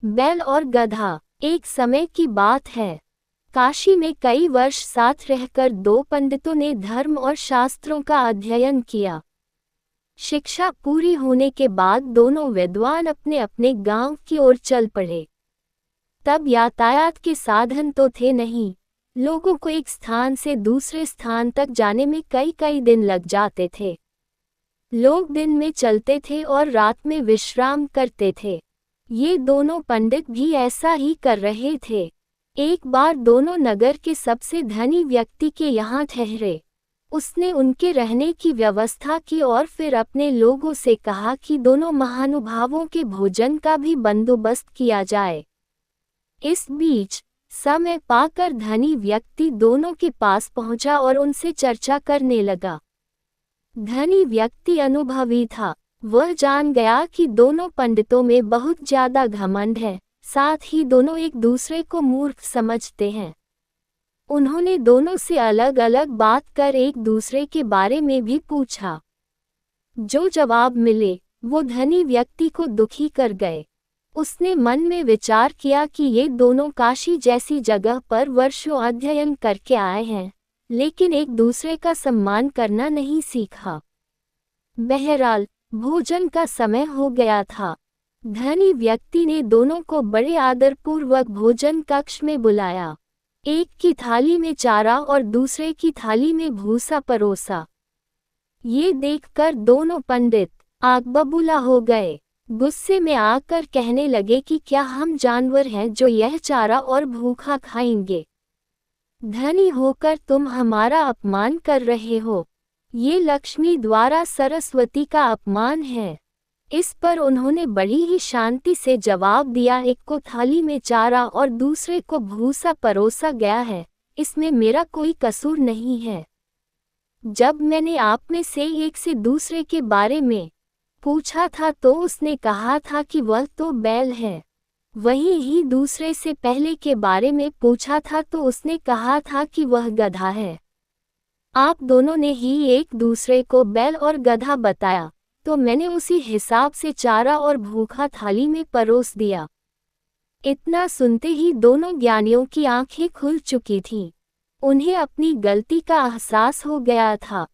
बैल और गधा। एक समय की बात है। काशी में कई वर्ष साथ रहकर दो पंडितों ने धर्म और शास्त्रों का अध्ययन किया। शिक्षा पूरी होने के बाद दोनों विद्वान अपने अपने गांव की ओर चल पड़े। तब यातायात के साधन तो थे नहीं। लोगों को एक स्थान से दूसरे स्थान तक जाने में कई कई दिन लग जाते थे। लोग दिन में चलते थे और रात में विश्राम करते थे। ये दोनों पंडित भी ऐसा ही कर रहे थे। एक बार दोनों नगर के सबसे धनी व्यक्ति के यहाँ ठहरे। उसने उनके रहने की व्यवस्था की और फिर अपने लोगों से कहा कि दोनों महानुभावों के भोजन का भी बंदोबस्त किया जाए। इस बीच समय पाकर धनी व्यक्ति दोनों के पास पहुंचा और उनसे चर्चा करने लगा। धनी व्यक्ति अनुभवी था। वह जान गया कि दोनों पंडितों में बहुत ज्यादा घमंड है, साथ ही दोनों एक दूसरे को मूर्ख समझते हैं। उन्होंने दोनों से अलग अलग बात कर एक दूसरे के बारे में भी पूछा। जो जवाब मिले वो धनी व्यक्ति को दुखी कर गए। उसने मन में विचार किया कि ये दोनों काशी जैसी जगह पर वर्षों अध्ययन करके आए हैं, लेकिन एक दूसरे का सम्मान करना नहीं सीखा। बहरहाल भोजन का समय हो गया था। धनी व्यक्ति ने दोनों को बड़े आदरपूर्वक भोजन कक्ष में बुलाया। एक की थाली में चारा और दूसरे की थाली में भूसा परोसा। ये देखकर दोनों पंडित आग बबूला हो गए। गुस्से में आकर कहने लगे कि क्या हम जानवर हैं जो यह चारा और भूखा खाएंगे? धनी होकर तुम हमारा अपमान कर रहे हो। ये लक्ष्मी द्वारा सरस्वती का अपमान है। इस पर उन्होंने बड़ी ही शांति से जवाब दिया, एक को थाली में चारा और दूसरे को भूसा परोसा गया है, इसमें मेरा कोई कसूर नहीं है। जब मैंने आप में से एक से दूसरे के बारे में पूछा था तो उसने कहा था कि वह तो बैल है। वहीं ही दूसरे से पहले के बारे में पूछा था तो उसने कहा था कि वह गधा है। आप दोनों ने ही एक दूसरे को बैल और गधा बताया, तो मैंने उसी हिसाब से चारा और भूखा थाली में परोस दिया। इतना सुनते ही दोनों ज्ञानियों की आंखें खुल चुकी थीं। उन्हें अपनी गलती का एहसास हो गया था।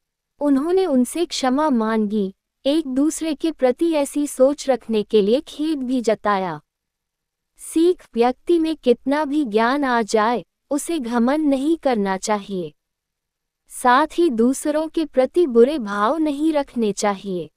उन्होंने उनसे क्षमा मांगी। एक दूसरे के प्रति ऐसी सोच रखने के लिए खेद भी जताया। सीख, व्यक्ति में कितना भी ज्ञान आ जाए, उसे घमंड नहीं करना चाहिए। साथ ही दूसरों के प्रति बुरे भाव नहीं रखने चाहिए।